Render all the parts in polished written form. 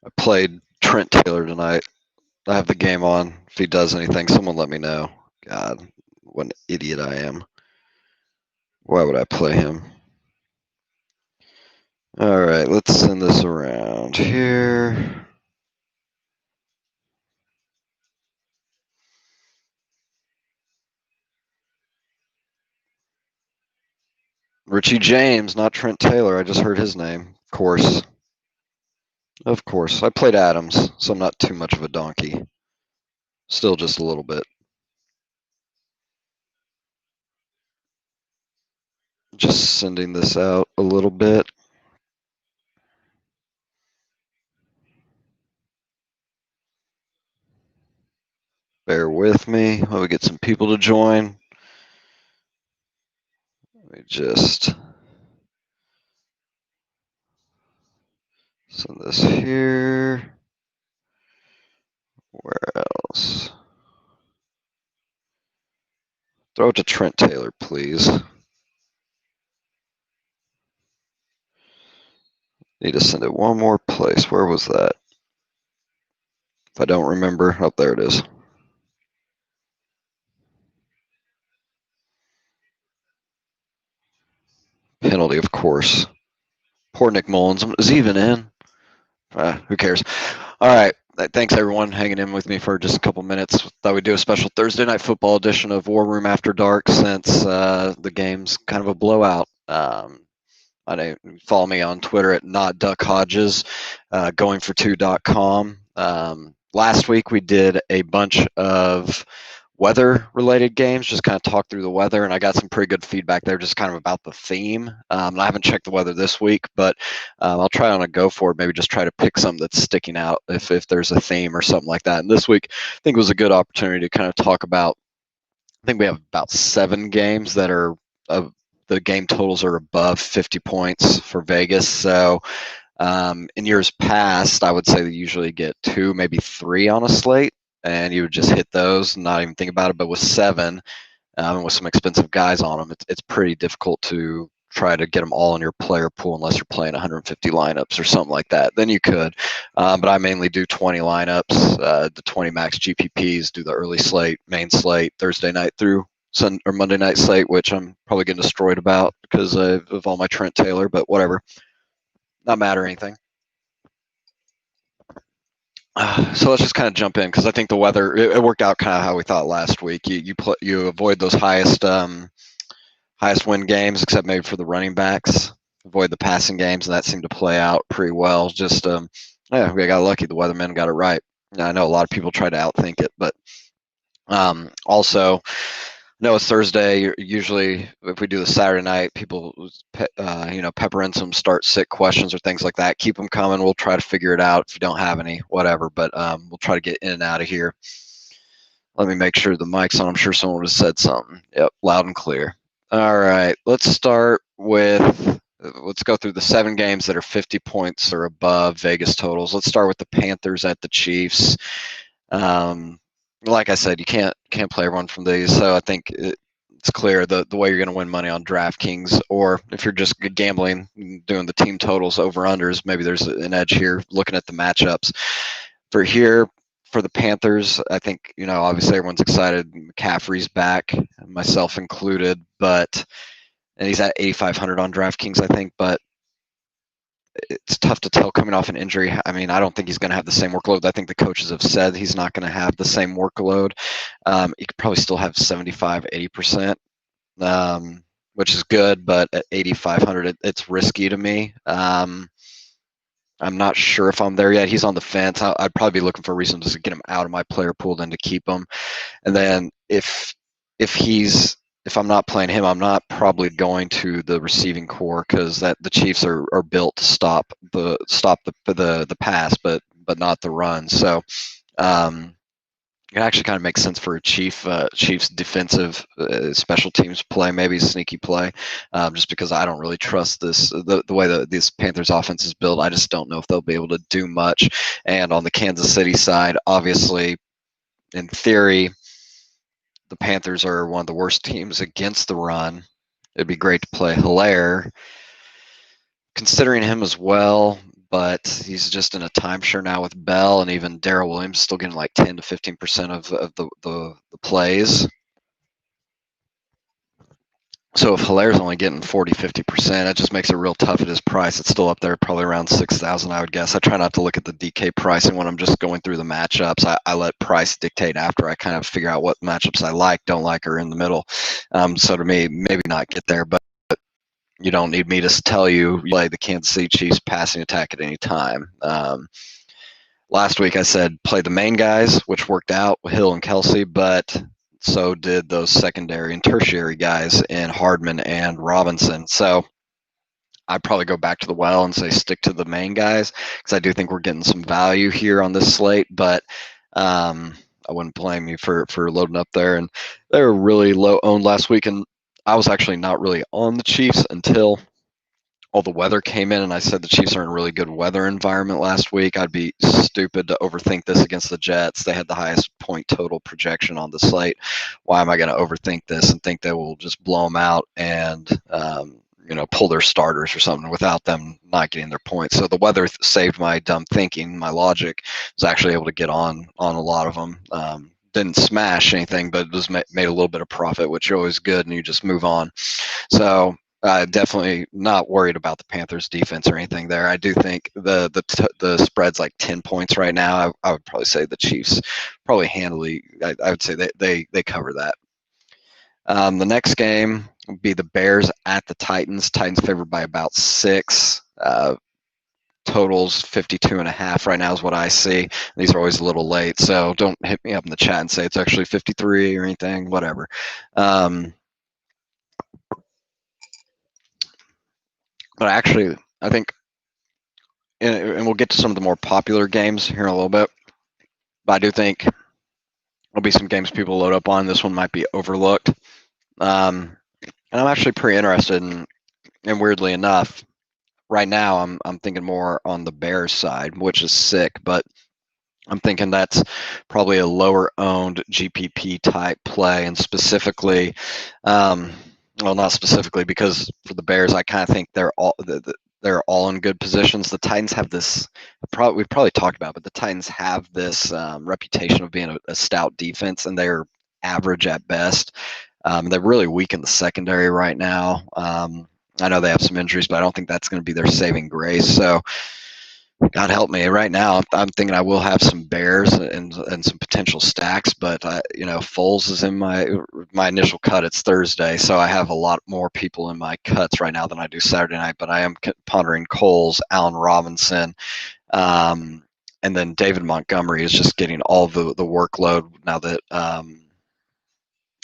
I played Trent Taylor tonight. I have the game on. If he does anything, someone let me know. God, what an idiot I am. Why would I play him? All right, let's send this around here. Richie James, not Trent Taylor. I just heard his name. Of course. Of course. I played Adams, so I'm not too much of a donkey. Still just a little bit. Just sending this out a little bit. Bear with me while we get some people to join. Let me just send this here. Where else? Throw it to Trent Taylor, please. Need to send it one more place. Where was that? If I don't remember, oh, there it is. Penalty, of course. Poor Nick Mullins. Is he even in? Who cares? All right. Thanks, everyone, hanging in with me for just a couple minutes. Thought we'd do a special Thursday Night Football edition of War Room After Dark since the game's kind of a blowout. Follow me on Twitter at NotDuckHodges, goingfor2.com. Last week we did a bunch of weather-related games, just kind of talk through the weather, and I got some pretty good feedback there just kind of about the theme. I haven't checked the weather this week, but I'll try on a go for it, maybe just try to pick something that's sticking out if there's a theme or something like that. And this week, I think it was a good opportunity to kind of talk about, I think we have about 7 games that are the game totals are above 50 points for Vegas. So in years past, I would say they usually get 2, maybe 3 on a slate, and you would just hit those and not even think about it. But with 7, and with some expensive guys on them, it's pretty difficult to try to get them all in your player pool unless you're playing 150 lineups or something like that. Then you could, but I mainly do 20 lineups, the 20 max GPPs, do the early slate, main slate, Thursday night through or Monday night slate, which I'm probably getting destroyed about because of all my Trent Taylor, but whatever. Not mad or anything. So let's just kind of jump in because I think the weather it worked out kind of how we thought last week. You avoid those highest win games, except maybe for the running backs. Avoid the passing games, and that seemed to play out pretty well. Just yeah, we got lucky. The weathermen got it right. I know a lot of people try to outthink it, but also. No, it's Thursday. Usually, if we do the Saturday night, people, pepper in some start-sit questions or things like that. Keep them coming. We'll try to figure it out. If you don't have any, whatever. But we'll try to get in and out of here. Let me make sure the mic's on. I'm sure someone would have said something. Yep, loud and clear. All right, let's start with. Let's go through the 7 games that are 50 points or above Vegas totals. Let's start with the Panthers at the Chiefs. Like I said, you can't play everyone from these, so I think it's clear the way you're going to win money on DraftKings, or if you're just gambling, doing the team totals over unders, maybe there's an edge here looking at the matchups. For the Panthers, I think obviously everyone's excited. McCaffrey's back, myself included, and he's at 8,500 on DraftKings, I think, but it's tough to tell coming off an injury. I mean, I don't think he's going to have the same workload. I think the coaches have said he's not going to have the same workload. He could probably still have 75, 80%, which is good, but at 8,500, it's risky to me. I'm not sure if I'm there yet. He's on the fence. I'd probably be looking for reasons to get him out of my player pool than to keep him. And then if I'm not playing him, I'm not probably going to the receiving core because the Chiefs are built to stop the pass, but not the run. So it actually kind of makes sense for a Chiefs defensive special teams play, maybe sneaky play, just because I don't really trust the way that this Panthers offense is built. I just don't know if they'll be able to do much. And on the Kansas City side, obviously, in theory, the Panthers are one of the worst teams against the run. It'd be great to play Hilaire. Considering him as well, but he's just in a timeshare now with Bell, and even Darrell Williams still getting like 10 to 15% of the plays. So if Hilaire's only getting 40, 50%, it just makes it real tough at his price. It's still up there, probably around 6,000, I would guess. I try not to look at the DK pricing when I'm just going through the matchups. I let price dictate after I kind of figure out what matchups I like, don't like, or in the middle. So to me, maybe not get there, but you don't need me to tell you play the Kansas City Chiefs passing attack at any time. Last week I said play the main guys, which worked out with Hill and Kelsey, but so did those secondary and tertiary guys in Hardman and Robinson. So I'd probably go back to the well and say stick to the main guys, because I do think we're getting some value here on this slate, but I wouldn't blame you for loading up there. And they were really low owned last week, and I was actually not really on the Chiefs until all the weather came in, and I said the Chiefs are in a really good weather environment last week. I'd be stupid to overthink this against the Jets. They had the highest point total projection on the slate. Why am I going to overthink this and think they will just blow them out and pull their starters or something without them not getting their points? So the weather saved my dumb thinking. My logic was actually able to get on a lot of them. Didn't smash anything, but it was made a little bit of profit, which is always good, and you just move on. So definitely not worried about the Panthers defense or anything there. I do think the spread's like 10 points right now. I would probably say the Chiefs probably handily. I would say they cover that. The next game would be the Bears at the Titans. Titans favored by about 6. Totals 52.5 right now is what I see. These are always a little late, so don't hit me up in the chat and say it's actually 53 or anything, whatever. But actually, I think, and we'll get to some of the more popular games here in a little bit, but I do think there'll be some games people load up on. This one might be overlooked. And I'm actually pretty interested in, and weirdly enough, right now I'm thinking more on the Bears side, which is sick, but I'm thinking that's probably a lower owned GPP type play, and specifically, well, not specifically, because for the Bears, I kind of think they're all in good positions. The Titans have this, we've probably talked about, but the Titans have this reputation of being a stout defense, and they're average at best. They're really weak in the secondary right now. I know they have some injuries, but I don't think that's going to be their saving grace. So God help me. Right now, I'm thinking I will have some Bears and some potential stacks, but Foles is in my initial cut. It's Thursday, so I have a lot more people in my cuts right now than I do Saturday night. But I am pondering Coles, Allen Robinson, and then David Montgomery is just getting all the workload now that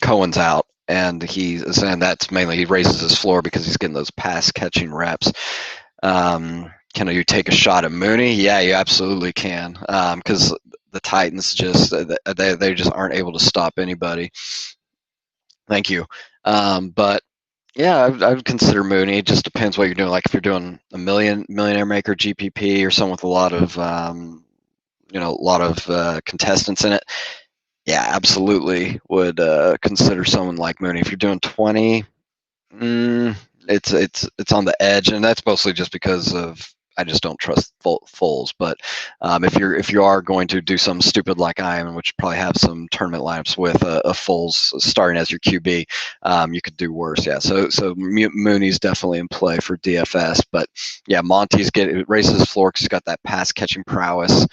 Cohen's out, and that's mainly he raises his floor because he's getting those pass catching reps. Can you take a shot at Mooney? Yeah, you absolutely can, because the Titans they just aren't able to stop anybody. Thank you. But yeah, I would consider Mooney. It just depends what you're doing. Like if you're doing a millionaire maker GPP or someone with a lot of contestants in it, yeah, absolutely would consider someone like Mooney. If you're doing 20, it's on the edge, and that's mostly just because of I just don't trust Foles. But if you are going to do something stupid like I am, which you probably have some tournament lineups with a Foles starting as your QB, you could do worse. Yeah, so Mooney's definitely in play for DFS. But yeah, Monty's raises his floor because he's got that pass catching prowess.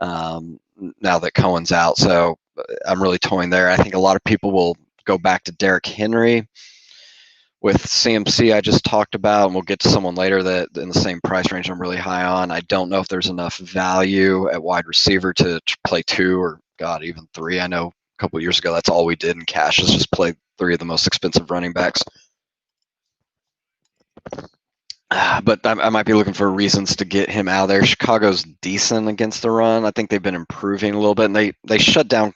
Now that Cohen's out, so I'm really toying there. I think a lot of people will go back to Derrick Henry with CMC I just talked about, and we'll get to someone later that in the same price range I'm really high on. I don't know if there's enough value at wide receiver to play 2 or, God, even 3. I know a couple of years ago that's all we did in cash is just play 3 of the most expensive running backs. But I might be looking for reasons to get him out of there. Chicago's decent against the run. I think they've been improving a little bit, and they shut down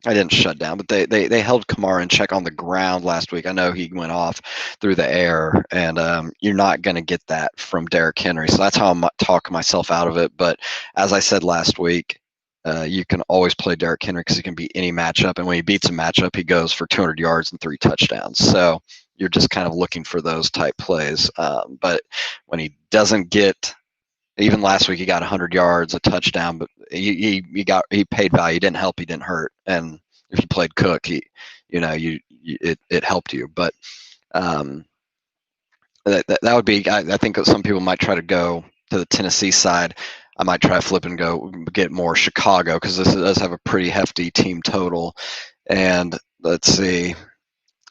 I didn't shut down, but they held Kamara in check on the ground last week. I know he went off through the air, and you're not going to get that from Derrick Henry. So that's how I'm talking myself out of it. But as I said last week, you can always play Derrick Henry because he can beat any matchup. And when he beats a matchup, he goes for 200 yards and 3 touchdowns. So you're just kind of looking for those type plays. But when he doesn't get Even last week, he got 100 yards, a touchdown, but he paid value. He didn't help. He didn't hurt. And if you played Cook, it helped you. But that would be. I think some people might try to go to the Tennessee side. I might try to flip and go get more Chicago because this does have a pretty hefty team total. And let's see.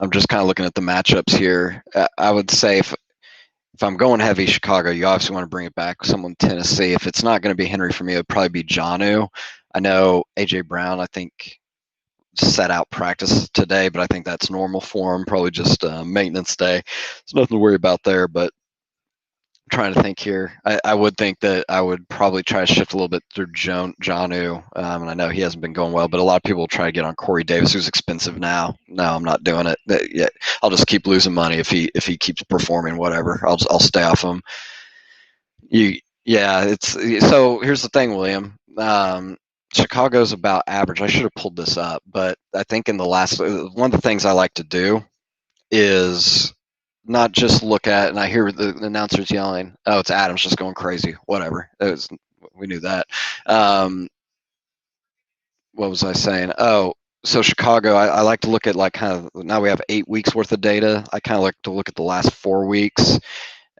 I'm just kind of looking at the matchups here. I would say if I'm going heavy Chicago, you obviously want to bring it back someone Tennessee. If it's not going to be Henry for me, it would probably be Jonnu. I know A.J. Brown, I think, set out practice today, but I think that's normal for him, probably just maintenance day. There's nothing to worry about there, but I'm trying to think here. I would think that I would probably try to shift a little bit through Jonnu, and I know he hasn't been going well, but a lot of people will try to get on Corey Davis, who's expensive now. No, I'm not doing it. Yeah, I'll just keep losing money if he keeps performing. Whatever, I'll stay off him. It's so. Here's the thing, William. Chicago's about average. I should have pulled this up, but I think in the last one of the things I like to do is not just look at, and I hear the announcers yelling, "Oh, it's Adams just going crazy." Whatever. We knew that. What was I saying? Oh, so Chicago. I like to look at like kind of now we have 8 weeks worth of data. I kind of like to look at the last 4 weeks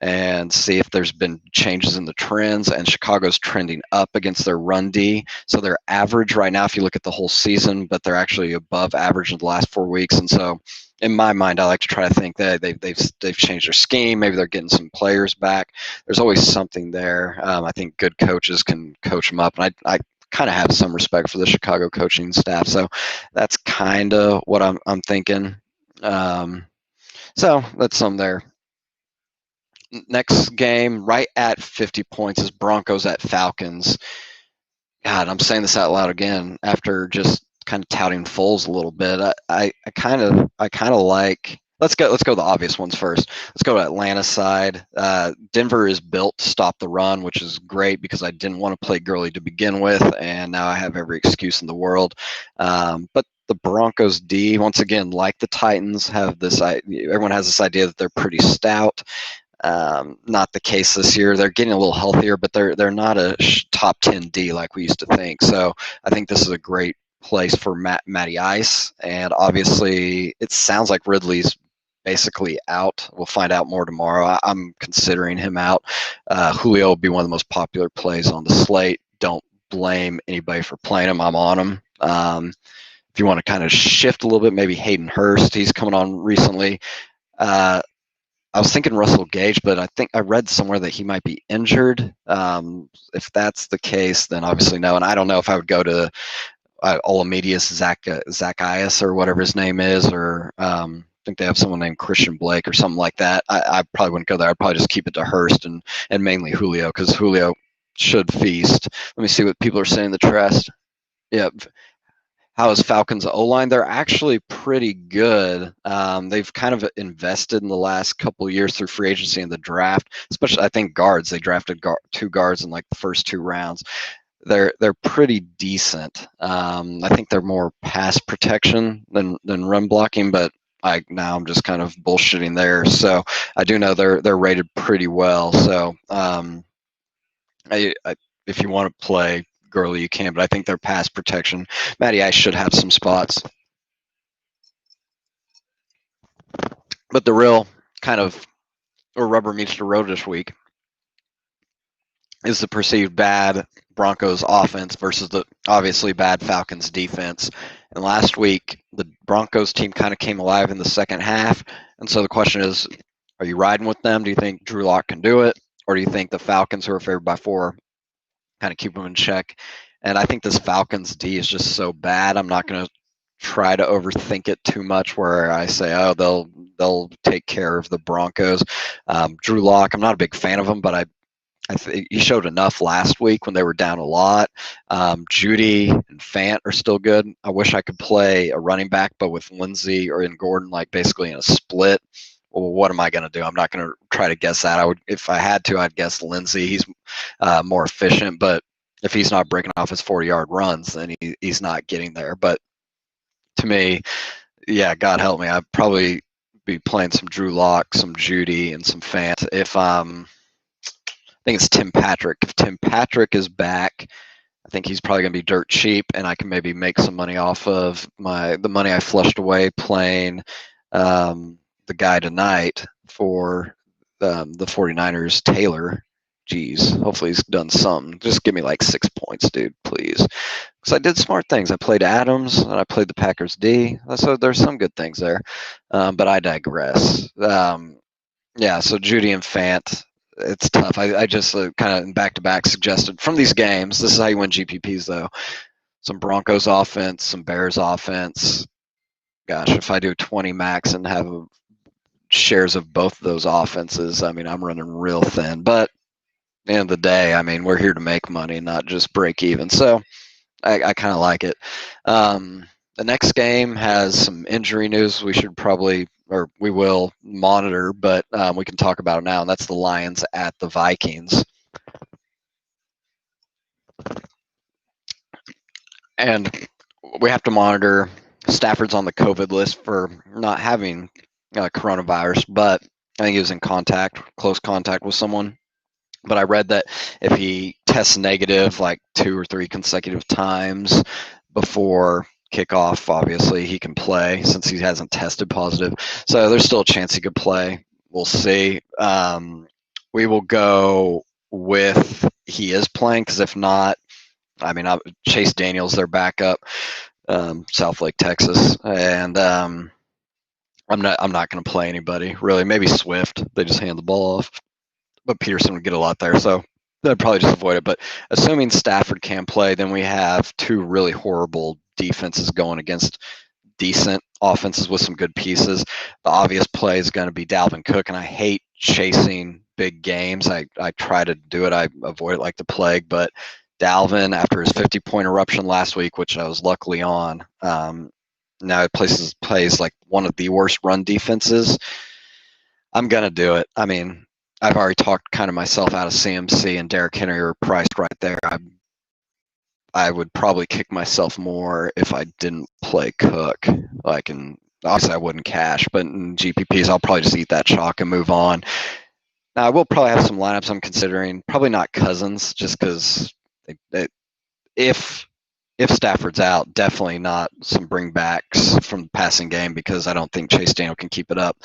and see if there's been changes in the trends. And Chicago's trending up against their run D. So they're average right now if you look at the whole season, but they're actually above average in the last 4 weeks. And so in my mind, I like to try to think that they've changed their scheme. Maybe they're getting some players back. There's always something there. I think good coaches can coach them up. And I kind of have some respect for the Chicago coaching staff. So that's kind of what I'm thinking. So that's some there. Next game, right at 50 points, is Broncos at Falcons. God, I'm saying this out loud again after just kind of touting Foles a little bit. I kind of like. Let's go the obvious ones first. Let's go to Atlanta side. Denver is built to stop the run, which is great because I didn't want to play Gurley to begin with, and now I have every excuse in the world. But the Broncos D, once again, like the Titans, have this. Everyone has this idea that they're pretty stout. Not the case this year. They're getting a little healthier, but they're not a top 10 D like we used to think. So I think this is a great place for Matty Ice, and obviously it sounds like Ridley's basically out. We'll find out more tomorrow. I'm considering him out. Julio will be one of the most popular plays on the slate. Don't blame anybody for playing him. I'm on him. If you want to kind of shift a little bit, maybe Hayden Hurst. He's coming on recently. I was thinking Russell Gage, but I think I read somewhere that he might be injured. If that's the case, then obviously no. And I don't know if I would go to Olamedius Zacchaeus or whatever his name is, or I think they have someone named Christian Blake or something like that. I probably wouldn't go there. I'd probably just keep it to Hurst and mainly Julio because Julio should feast. Let me see what people are saying in the trust. Yeah. How is Falcons O-line? They're actually pretty good. They've kind of invested in the last couple of years through free agency and the draft, especially I think guards. They drafted 2 guards in like the first 2 rounds. They're pretty decent. I think they're more pass protection than run blocking, but now I'm just kind of bullshitting there. So I do know they're rated pretty well. So if you want to play Gurley, you can, but I think their pass protection. Matty Ice should have some spots. But the real kind of where rubber meets the road this week is the perceived bad Broncos offense versus the obviously bad Falcons defense. And last week, the Broncos team kind of came alive in the second half. And so the question is, are you riding with them? Do you think Drew Lock can do it? Or do you think the Falcons, who are favored by 4, kind of keep them in check? And I think this Falcons D is just so bad. I'm not going to try to overthink it too much where I say, oh, they'll take care of the Broncos. Drew Lock, I'm not a big fan of him, but I think he showed enough last week when they were down a lot. Judy and Fant are still good. I wish I could play a running back, but with Lindsey or in Gordon, like basically in a split. Well, what am I going to do? I'm not going to try to guess that. If I had to, I'd guess Lindsey. He's more efficient, but if he's not breaking off his 40-yard runs, then he's not getting there. But to me, yeah, God help me, I'd probably be playing some Drew Lock, some Judy, and some Fant. If think it's Tim Patrick. If Tim Patrick is back, I think he's probably going to be dirt cheap, and I can maybe make some money off of the money I flushed away playing the guy tonight for the 49ers, Taylor. Jeez, hopefully he's done something. Just give me like 6 points, dude, please. Because I did smart things. I played Adams, and I played the Packers D. So there's some good things there. But I digress. Yeah, so Judy and Fant, it's tough. I just kind of back-to-back suggested from these games, this is how you win GPPs, though. Some Broncos offense, some Bears offense. Gosh, if I do 20 max and have shares of both of those offenses, I mean, I'm running real thin. But at the end of the day, I mean, we're here to make money, not just break even. So I kind of like it. The next game has some injury news we should probably, or we will monitor, but we can talk about it now, and that's the Lions at the Vikings. And we have to monitor. Stafford's on the COVID list for not having coronavirus, but I think he was in close contact with someone. But I read that if he tests negative like 2 or 3 consecutive times before kickoff, obviously he can play since he hasn't tested positive. So there's still a chance he could play. We'll see. We will go with he is playing, because if not, I mean, Chase Daniels, their backup, South Lake, Texas, and I'm not going to play anybody really. Maybe Swift. They just hand the ball off, but Peterson would get a lot there, so I'd probably just avoid it. But assuming Stafford can play, then we have 2 really horrible defenses going against decent offenses with some good pieces. The obvious play is going to be Dalvin Cook, and I hate chasing big games. I try to do it. I avoid it like the plague, but Dalvin, after his 50-point eruption last week, which I was luckily on, now it plays like one of the worst run defenses. I'm going to do it. I mean, I've already talked kind of myself out of CMC, and Derrick Henry are priced right there. I would probably kick myself more if I didn't play Cook. Obviously I wouldn't cash, but in GPPs I'll probably just eat that chalk and move on. Now I will probably have some lineups I'm considering. Probably not Cousins, just because if Stafford's out, definitely not some bringbacks from the passing game, because I don't think Chase Daniel can keep it up.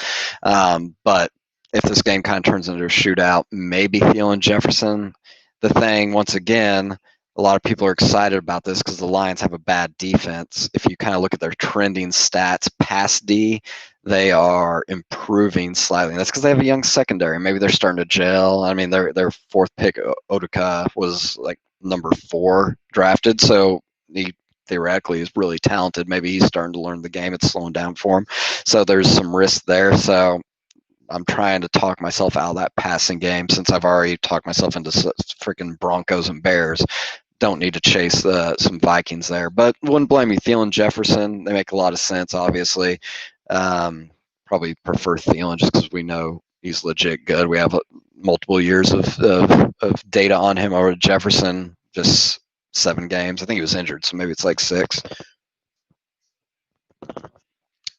But if this game kind of turns into a shootout, maybe Thielen Jefferson. The thing, once again, a lot of people are excited about this because the Lions have a bad defense. If you kind of look at their trending stats past D, they are improving slightly. That's because they have a young secondary. Maybe they're starting to gel. I mean, their 4th pick, Oduka, was like number 4 drafted, so he theoretically is really talented. Maybe he's starting to learn the game. It's slowing down for him. So there's some risk there. So I'm trying to talk myself out of that passing game, since I've already talked myself into freaking Broncos and Bears. Don't need to chase some Vikings there. But wouldn't blame you. Thielen Jefferson, they make a lot of sense, obviously. Probably prefer Thielen just because we know he's legit good. We have multiple years of data on him. Over Jefferson, just 7 games. I think he was injured, so maybe it's like 6.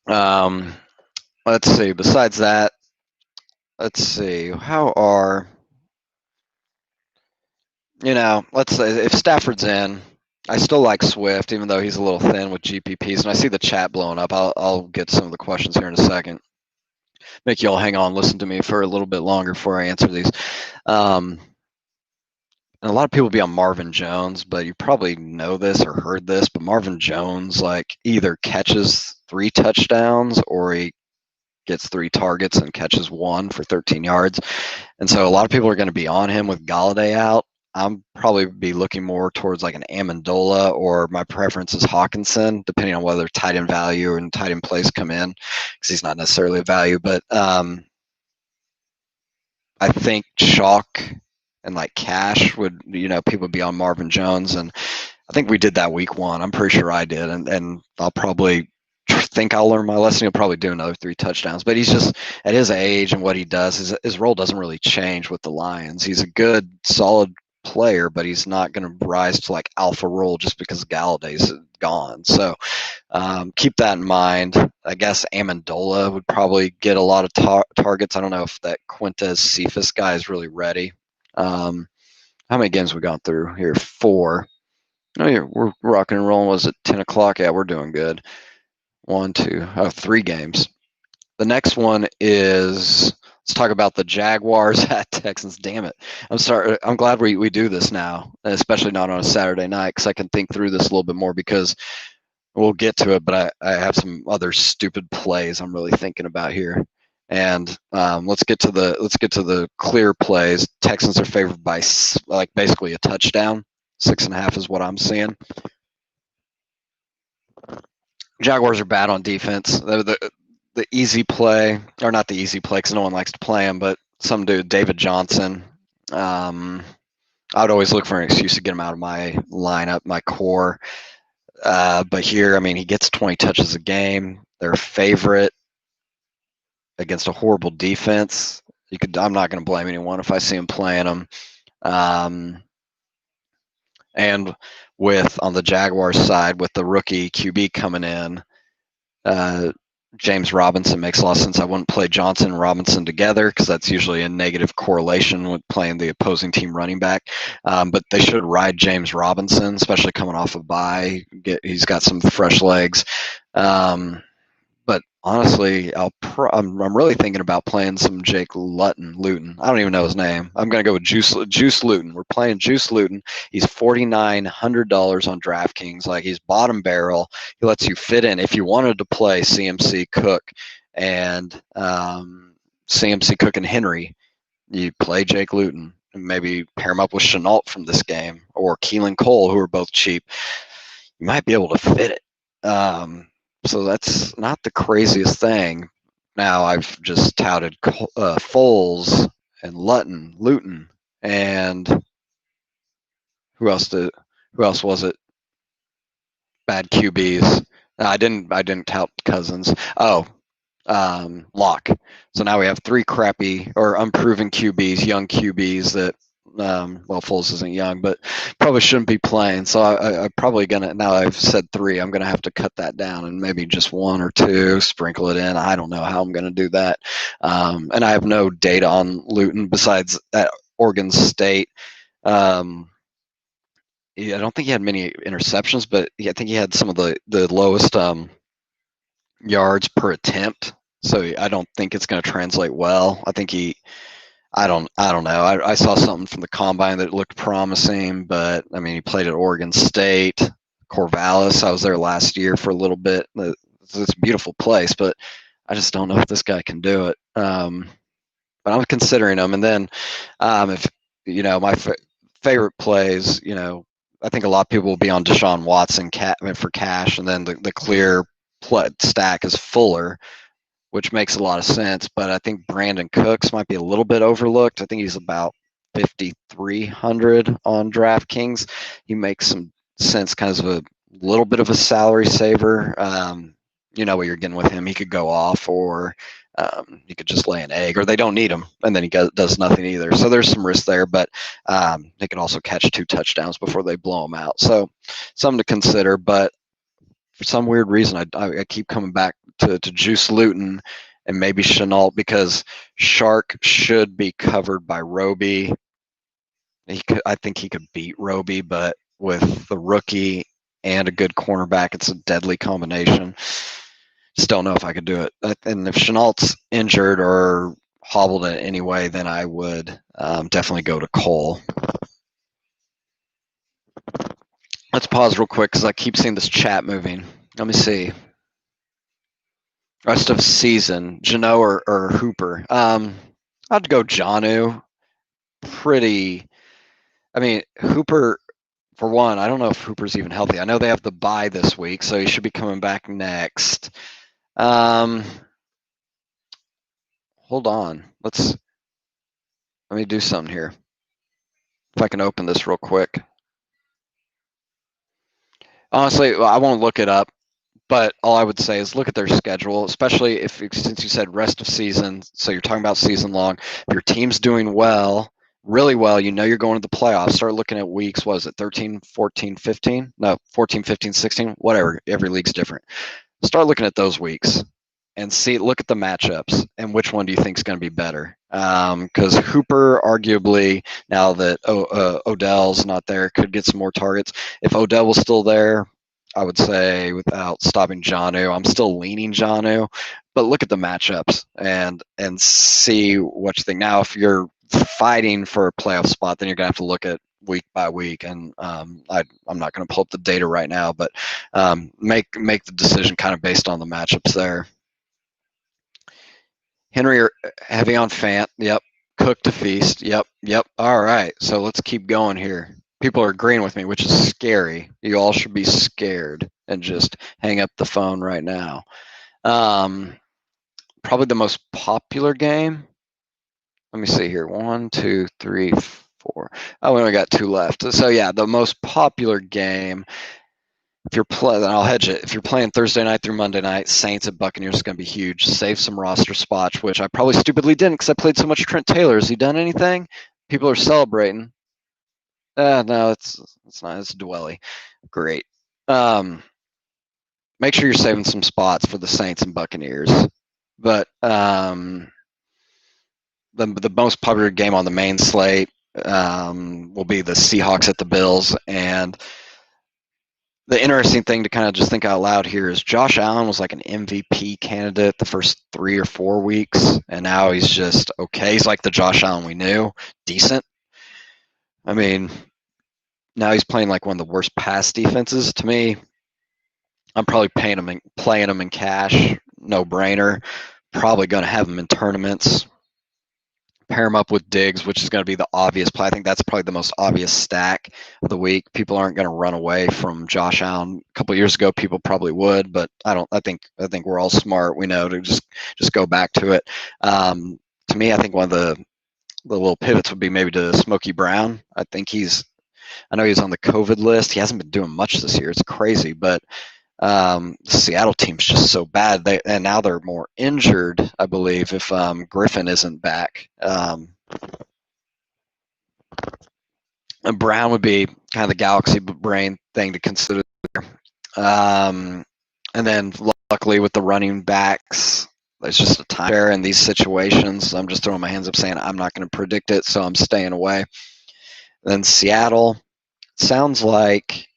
Let's see. Besides that, let's see. Let's say if Stafford's in, I still like Swift, even though he's a little thin with GPPs. And I see the chat blowing up. I'll get some of the questions here in a second. Make you all hang on, listen to me for a little bit longer before I answer these. And a lot of people be on Marvin Jones, but you probably know this or heard this, but Marvin Jones either catches 3 touchdowns or he gets 3 targets and catches 1 for 13 yards. And so a lot of people are going to be on him with Galladay out. I'm probably be looking more towards like an Amendola, or my preference is Hawkinson, depending on whether tight end value and tight end plays come in, because he's not necessarily a value. But I think chalk and like cash would, people would be on Marvin Jones. And I think we did that week 1. I'm pretty sure I did. And I'll probably think I'll learn my lesson. He'll probably do another 3 touchdowns. But he's just, at his age and what he does, his role doesn't really change with the Lions. He's a good, solid player, but he's not going to rise to like alpha role just because Galladay's gone. So keep that in mind. I guess Amendola would probably get a lot of targets. I don't know if that Quintez Cephas guy is really ready. How many games we gone through here? 4. No, we're rocking and rolling. Was it 10 o'clock? Yeah, we're doing good. 1, 2, 3 games. The next one is, let's talk about the Jaguars at Texans. Damn it. I'm sorry. I'm glad we do this now, especially not on a Saturday night, because I can think through this a little bit more, because we'll get to it, but I have some other stupid plays I'm really thinking about here. And let's get to the clear plays. Texans are favored by like basically a touchdown. 6.5 is what I'm seeing. Jaguars are bad on defense. The easy play, or not the easy play, because no one likes to play him, but some dude, David Johnson. I would always look for an excuse to get him out of my lineup, my core. But here, I mean, he gets 20 touches a game. They're a favorite against a horrible defense. I'm not going to blame anyone if I see him playing them. And on the Jaguars side, with the rookie QB coming in, James Robinson makes a lot of sense. I wouldn't play Johnson and Robinson together, because that's usually a negative correlation with playing the opposing team running back. But they should ride James Robinson, especially coming off a bye. He's got some fresh legs. But honestly, I'm really thinking about playing some Jake Luton. I don't even know his name. I'm going to go with Juice Luton. We're playing Juice Luton. He's $4,900 on DraftKings. Like, he's bottom barrel. He lets you fit in. If you wanted to play CMC Cook and CMC Cook and Henry, you play Jake Luton. And maybe pair him up with Chenault from this game, or Keelan Cole, who are both cheap. You might be able to fit it. So that's not the craziest thing. Now, I've just touted Foles and Luton, and who else was it? Bad QBs. I didn't tout Cousins. Oh, Locke. So now we have 3 crappy or unproven QBs, young QBs that, well, Foles isn't young, but probably shouldn't be playing. So I'm probably going to, now I've said 3, I'm going to have to cut that down and maybe just 1 or 2, sprinkle it in. I don't know how I'm going to do that. And I have no data on Luton besides at Oregon State. I don't think he had many interceptions, but I think he had some of the lowest yards per attempt. So I don't think it's going to translate well. I think I don't know. I saw something from the combine that looked promising, but I mean, he played at Oregon State, Corvallis. I was there last year for a little bit. It's a beautiful place, but I just don't know if this guy can do it. But I'm considering him. And then if, my favorite plays, I think a lot of people will be on Deshaun Watson for cash, and then the clear stack is Fuller, which makes a lot of sense. But I think Brandon Cooks might be a little bit overlooked. I think he's about 5,300 on DraftKings. He makes some sense, kind of a little bit of a salary saver. You know what you're getting with him. He could go off, or he could just lay an egg, or they don't need him, and then he does nothing either. So there's some risk there, but they could also catch 2 touchdowns before they blow him out. So something to consider. But for some weird reason, I keep coming back to Juice Luton and maybe Chenault, because Shark should be covered by Roby. I think he could beat Roby, but with the rookie and a good cornerback, it's a deadly combination. Just don't know if I could do it. And if Chenault's injured or hobbled in any way, then I would definitely go to Cole. Let's pause real quick, because I keep seeing this chat moving. Let me see. Rest of season, Jano or Hooper. I'd go Janu. I mean, Hooper, for one, I don't know if Hooper's even healthy. I know they have the bye this week, so he should be coming back next. Hold on. Let me do something here. If I can open this real quick. Honestly, I won't look it up, but all I would say is look at their schedule, especially since you said rest of season, so you're talking about season long. If your team's doing well, really well, you're going to the playoffs. Start looking at weeks, what is it, 13, 14, 15? No, 14, 15, 16, whatever. Every league's different. Start looking at those weeks. and look at the matchups and which one do you think is going to be better? Because Hooper, arguably, now that Odell's not there, could get some more targets. If Odell was still there, I would say without stopping Jonnu, I'm still leaning Jonnu. But look at the matchups and see what you think. Now, if you're fighting for a playoff spot, then you're going to have to look at week by week. And I'm not going to pull up the data right now, but make the decision kind of based on the matchups there. Henry, heavy on Fant. Yep. Cook to feast. Yep. All right. So let's keep going here. People are agreeing with me, which is scary. You all should be scared and just hang up the phone right now. Probably the most popular game. Let me see here. 1, 2, 3, 4. Oh, we only got 2 left. So yeah, the most popular game. If you're playing, I'll hedge it. If you're playing Thursday night through Monday night, Saints at Buccaneers is going to be huge. Save some roster spots, which I probably stupidly didn't because I played so much Trent Taylor. Has he done anything? People are celebrating. No, it's not. It's Dwelly. Great. Make sure you're saving some spots for the Saints and Buccaneers. But the most popular game on the main slate will be the Seahawks at the Bills. And the interesting thing to kind of just think out loud here is Josh Allen was like an MVP candidate the first 3 or 4 weeks, and now he's just okay. He's like the Josh Allen we knew, decent. I mean, now he's playing like one of the worst pass defenses. To me, I'm probably playing him in cash, no brainer. Probably going to have him in tournaments. Pair him up with Diggs, which is going to be the obvious play. I think that's probably the most obvious stack of the week. People aren't going to run away from Josh Allen. A couple of years ago, people probably would, but I think we're all smart. We know to just go back to it. To me, I think one of the little pivots would be maybe to Smokey Brown. I know he's on the COVID list. He hasn't been doing much this year. It's crazy, but the Seattle team's just so bad. And now they're more injured, I believe, if Griffin isn't back. And Brown would be kind of the galaxy brain thing to consider. And then luckily with the running backs, there's just a time there in these situations. I'm just throwing my hands up saying I'm not going to predict it, so I'm staying away. Then Seattle, sounds like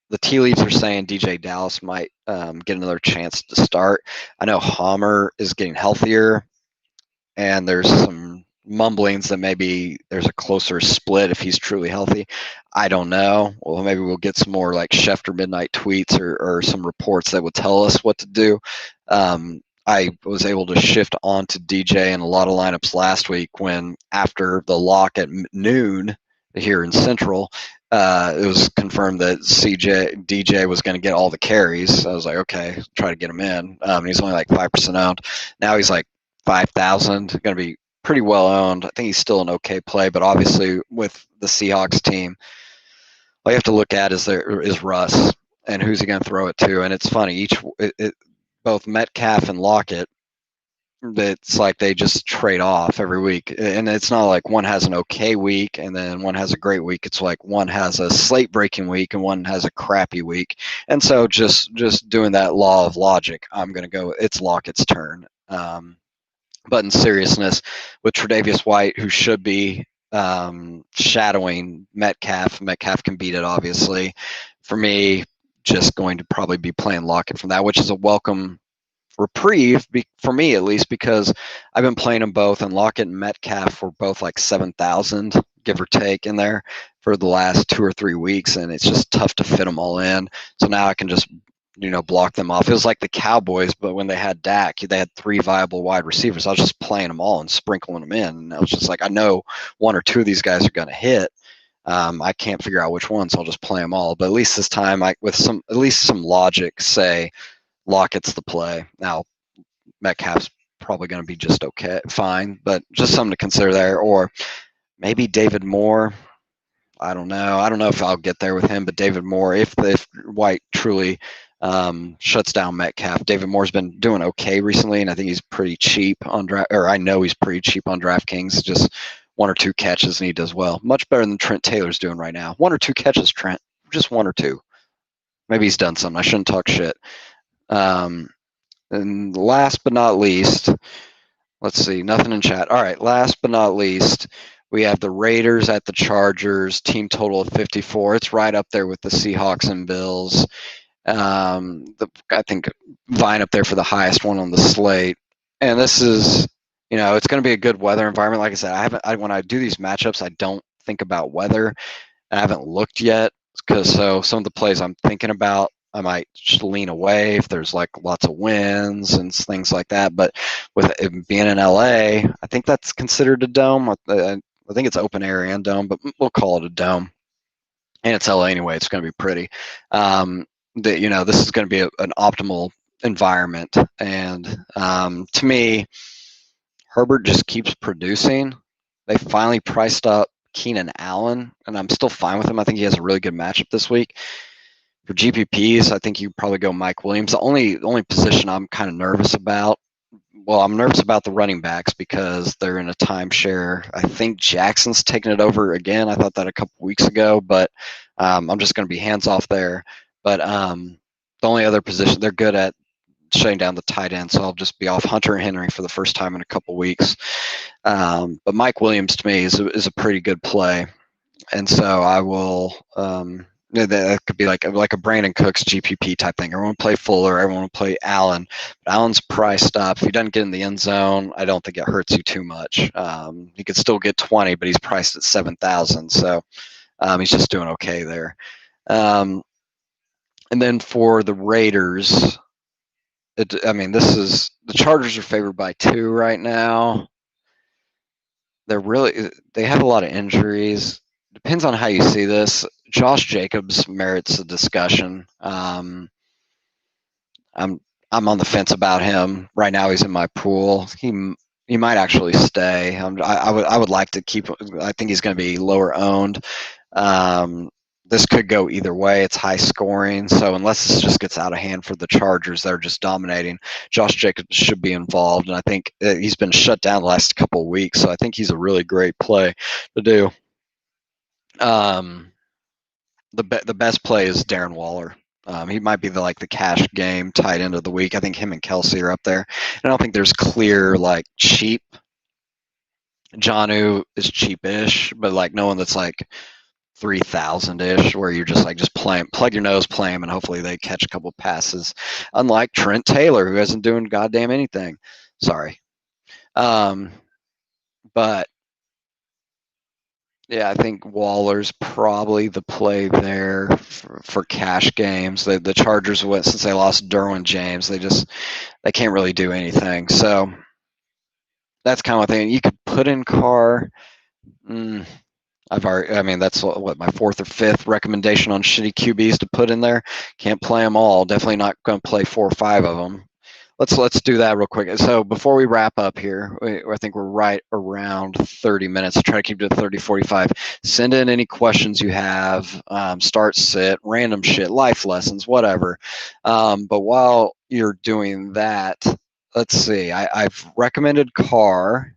the tea leaves are saying DJ Dallas might get another chance to start. I know Homer is getting healthier, and there's some mumblings that maybe there's a closer split if he's truly healthy. I don't know. Well, maybe we'll get some more like Schefter midnight tweets or some reports that would tell us what to do. I was able to shift on to DJ in a lot of lineups last week when after the lock at noon here in Central, it was confirmed that DJ was going to get all the carries. I was like, okay, try to get him in. He's only like 5% owned. Now he's like 5,000, going to be pretty well owned. I think he's still an okay play, but obviously with the Seahawks team, all you have to look at is Russ and who's he going to throw it to. And it's funny, both Metcalf and Lockett, it's like they just trade off every week. And it's not like one has an okay week and then one has a great week. It's like one has a slate breaking week and one has a crappy week. And so just doing that law of logic, I'm going to go, it's Lockett's turn. But in seriousness, with Tre'Davious White, who should be shadowing Metcalf can beat it, obviously. For me, just going to probably be playing Lockett from that, which is a welcome reprieve for me, at least, because I've been playing them both, and Lockett and Metcalf were both like 7,000, give or take, in there for the last 2 or 3 weeks, and it's just tough to fit them all in. So now I can just block them off. It was like the Cowboys, but when they had Dak, they had 3 viable wide receivers. I was just playing them all and sprinkling them in, and I was just like, I know 1 or 2 of these guys are going to hit. I can't figure out which ones, so I'll just play them all. But at least this time, with at least some logic, say Lockett's the play. Now, Metcalf's probably going to be just okay, fine, but just something to consider there. Or maybe David Moore. I don't know. I don't know if I'll get there with him, but David Moore, if White truly shuts down Metcalf, David Moore's been doing okay recently, and I think he's pretty cheap on I know he's pretty cheap on DraftKings. Just 1 or 2 catches, and he does well. Much better than Trent Taylor's doing right now. 1 or 2 catches, Trent. Just 1 or 2. Maybe he's done something. I shouldn't talk shit. And last but not least, let's see, nothing in chat. All right, last but not least, we have the Raiders at the Chargers, team total of 54. It's right up there with the Seahawks and Bills. I think vying up there for the highest one on the slate. And this is, it's going to be a good weather environment. Like I said, when I do these matchups, I don't think about weather. I haven't looked yet because some of the plays I'm thinking about, I might just lean away if there's like lots of winds and things like that. But with it being in LA, I think that's considered a dome. I think it's open air and dome, but we'll call it a dome. And it's LA anyway. It's going to be pretty. This is going to be an optimal environment. And to me, Herbert just keeps producing. They finally priced up Keenan Allen, and I'm still fine with him. I think he has a really good matchup this week. For GPPs, I think you probably go Mike Williams. The only position I'm kind of nervous about, I'm nervous about the running backs because they're in a timeshare. I think Jackson's taking it over again. I thought that a couple weeks ago, but I'm just going to be hands off there. But the only other position, they're good at shutting down the tight end, so I'll just be off Hunter Henry for the first time in a couple weeks. But Mike Williams to me is a pretty good play, and so I will. That could be like a Brandon Cooks GPP type thing. Everyone play Fuller, everyone will play Allen. But Allen's priced up. If he doesn't get in the end zone, I don't think it hurts you too much. He could still get 20, but he's priced at 7,000, so he's just doing okay there. And then for the Raiders, the Chargers are favored by 2 right now. They have a lot of injuries. Depends on how you see this. Josh Jacobs merits a discussion. I'm on the fence about him right now. He's in my pool. He might actually stay. I would like to keep. I think he's going to be lower owned. This could go either way. It's high scoring. So unless this just gets out of hand for the Chargers, they're just dominating. Josh Jacobs should be involved, and I think he's been shut down the last couple of weeks. So I think he's a really great play to do. The best play is Darren Waller. He might be the cash game tight end of the week. I think him and Kelsey are up there. And I don't think there's clear cheap. Jonnu is cheapish, but no one that's 3,000-ish where you're just play him, plug your nose, play him, and hopefully they catch a couple passes. Unlike Trent Taylor, who hasn't doing goddamn anything. Sorry. But yeah, I think Waller's probably the play there for cash games. The Chargers went since they lost Derwin James. They can't really do anything. So that's kind of a thing. You could put in Carr. That's what my 4th or 5th recommendation on shitty QBs to put in there. Can't play them all. Definitely not going to play 4 or 5 of them. Let's do that real quick. So before we wrap up here, I think we're right around 30 minutes. Try to keep it to 30, 45. Send in any questions you have. Start, sit, random shit, life lessons, whatever. But while you're doing that, let's see. I've recommended Carr.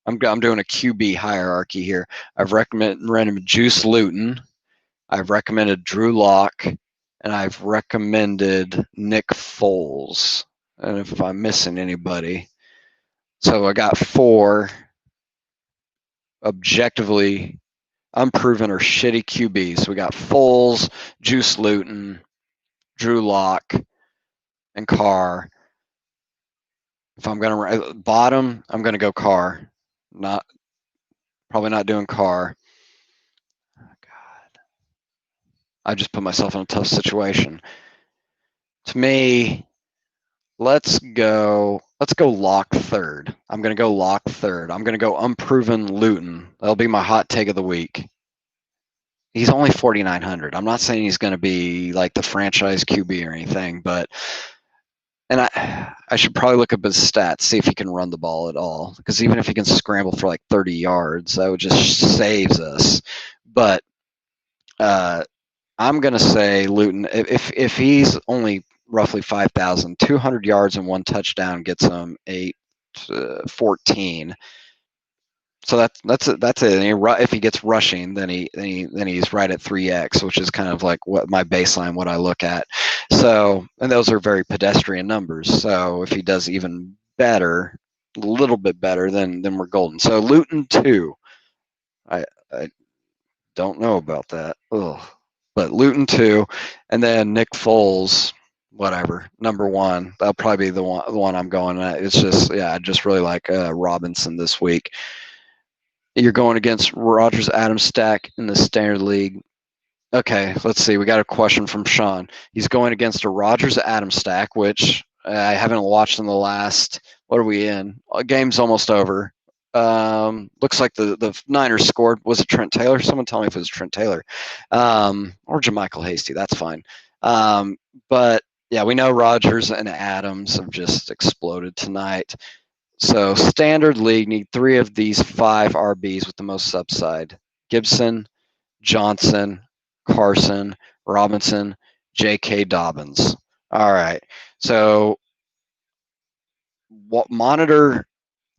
I'm doing a QB hierarchy here. I've recommended Juice Luton. I've recommended Drew Lock, and I've recommended Nick Foles. And if I'm missing anybody, so I got 4 objectively unproven or shitty QBs. So we got Foles, Juice Luton, Drew Lock, and Carr. If I'm gonna bottom, I'm gonna go Carr. Probably not doing Carr. Oh, God, I just put myself in a tough situation. To me, let's go Lock 3rd. I'm going to go Lock 3rd. I'm going to go unproven Luton. That'll be my hot take of the week. He's only 4,900. I'm not saying he's going to be like the franchise QB or anything, but I should probably look up his stats, see if he can run the ball at all. Because even if he can scramble for 30 yards, that would just saves us. But I'm going to say Luton, if he's only roughly 5,000, 200 yards and 1 touchdown gets him 14. So that's it. And if he gets rushing, then he's right at 3x, which is kind of like what my baseline, what I look at. So, and those are very pedestrian numbers. So if he does even better, a little bit better, then we're golden. So Luton 2, I don't know about that. Ugh. But Luton 2, and then Nick Foles, whatever, number 1. That'll probably be the one I'm going at. It's just, yeah, I just really like Robinson this week. You're going against Rogers Adams stack in the standard league. Okay, let's see. We got a question from Sean. He's going against a Rogers Adams stack, which I haven't watched in the last. What are we in? Game's almost over. Looks like the Niners scored. Was it Trent Taylor? Someone tell me if it was Trent Taylor, or JaMychal Hasty. That's fine. But yeah, we know Rogers and Adams have just exploded tonight. So standard league need 3 of these 5 RBs with the most upside: Gibson, Johnson, Carson, Robinson, J.K. Dobbins. All right. So monitor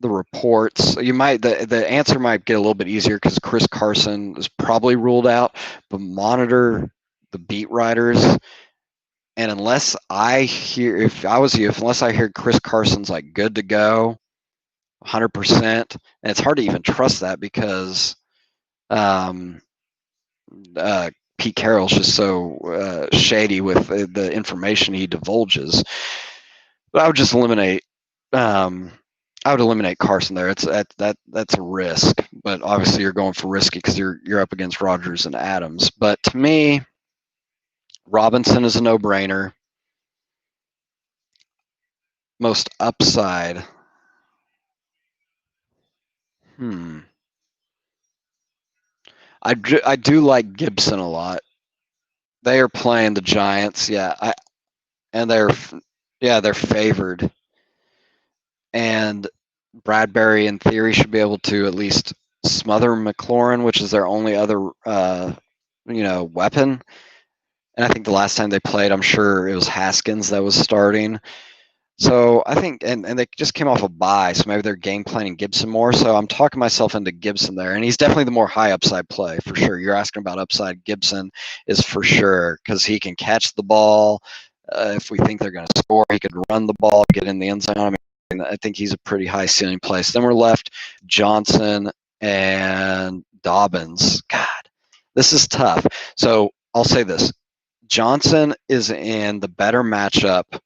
the reports. You might the answer might get a little bit easier because Chris Carson is probably ruled out, but monitor the beat writers. And unless I hear, if I was you, unless I hear Chris Carson's like good to go, 100%, and it's hard to even trust that because um, Pete Carroll's just so shady with the information he divulges. But I would just eliminate. I would eliminate Carson there. It's that's a risk, but obviously you're going for risky because you're up against Rodgers and Adams. But to me, Robinson is a no-brainer. Most upside. I do like Gibson a lot. They are playing the Giants, yeah. And they're favored. And Bradbury, in theory, should be able to at least smother McLaurin, which is their only other, weapon. And I think the last time they played, I'm sure it was Haskins that was starting. So I think, and they just came off a bye, so maybe they're game planning Gibson more. So I'm talking myself into Gibson there, and he's definitely the more high upside play for sure. You're asking about upside. Gibson is for sure because he can catch the ball. If we think they're going to score, he could run the ball, get in the end zone. I mean, I think he's a pretty high ceiling play. So then we're left Johnson and Dobbins. God, this is tough. So I'll say this. Johnson is in the better matchup,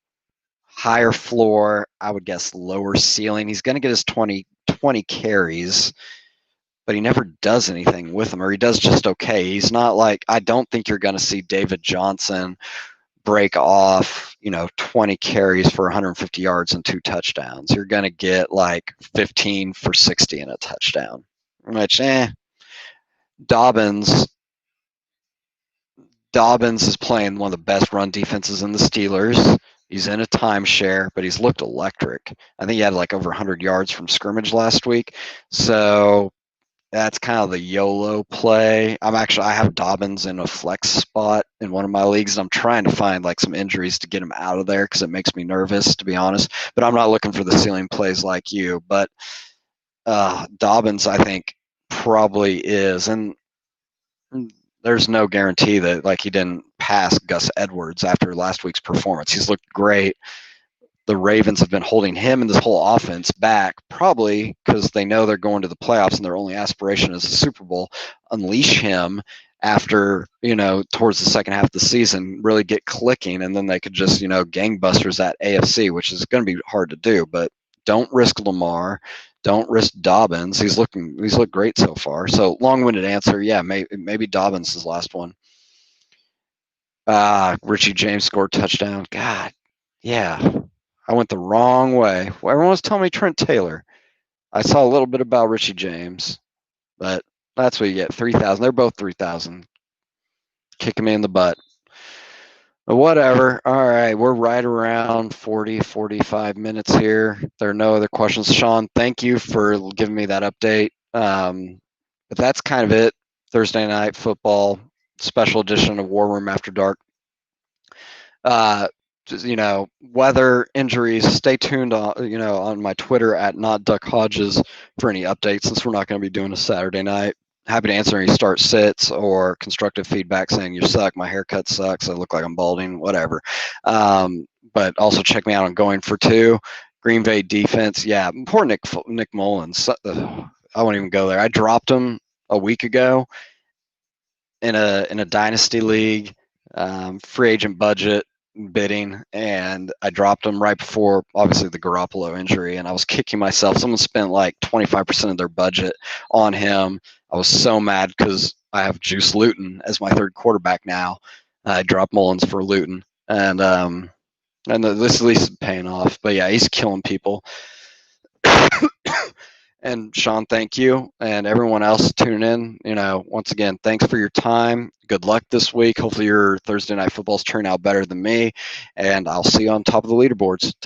higher floor, I would guess lower ceiling. He's going to get his 20 carries, but he never does anything with them, or he does just okay. He's not like, I don't think you're going to see David Johnson break off, 20 carries for 150 yards and 2 touchdowns. You're going to get like 15 for 60 and a touchdown. Which, Dobbins is playing one of the best run defenses in the Steelers. He's in a timeshare, but he's looked electric. I think he had like over 100 yards from scrimmage last week. So that's kind of the YOLO play. I have Dobbins in a flex spot in one of my leagues, and I'm trying to find like some injuries to get him out of there because it makes me nervous, to be honest. But I'm not looking for the ceiling plays like you. But Dobbins, I think, probably is. And there's no guarantee that like he didn't pass Gus Edwards after last week's performance. He's looked great. The Ravens have been holding him and this whole offense back, probably because they know they're going to the playoffs and their only aspiration is the Super Bowl. Unleash him after, towards the second half of the season, really get clicking, and then they could just, gangbusters that AFC, which is going to be hard to do. But don't risk Lamar. Don't risk Dobbins. He's looked great so far. So long-winded answer, yeah, maybe Dobbins is the last one. Richie James scored touchdown. God, yeah. I went the wrong way. Well, everyone was telling me Trent Taylor. I saw a little bit about Richie James, but that's what you get. 3,000. They're both 3,000. Kicking me in the butt. But whatever. All right. We're right around 40, 45 minutes here. There are no other questions. Sean, thank you for giving me that update. But that's kind of it. Thursday night football special edition of War Room After Dark. just, weather, injuries. Stay tuned on, on my Twitter at @NotDuckHodges for any updates, since we're not going to be doing a Saturday night. Happy to answer any start sits or constructive feedback saying you suck, my haircut sucks, I look like I'm balding, whatever. But also check me out on Going for Two. Green Bay defense, yeah. Poor Nick Mullins. I won't even go there. I dropped him a week ago in a dynasty league, free agent budget bidding, and I dropped him right before obviously the Garoppolo injury, and I was kicking myself. Someone spent like 25% of their budget on him. I was so mad because I have Juice Luton as my third quarterback now. I dropped Mullins for Luton, and this at least is paying off. But yeah, he's killing people. And Sean, thank you. And everyone else tuning in, once again, thanks for your time. Good luck this week. Hopefully your Thursday night footballs turn out better than me. And I'll see you on top of the leaderboards.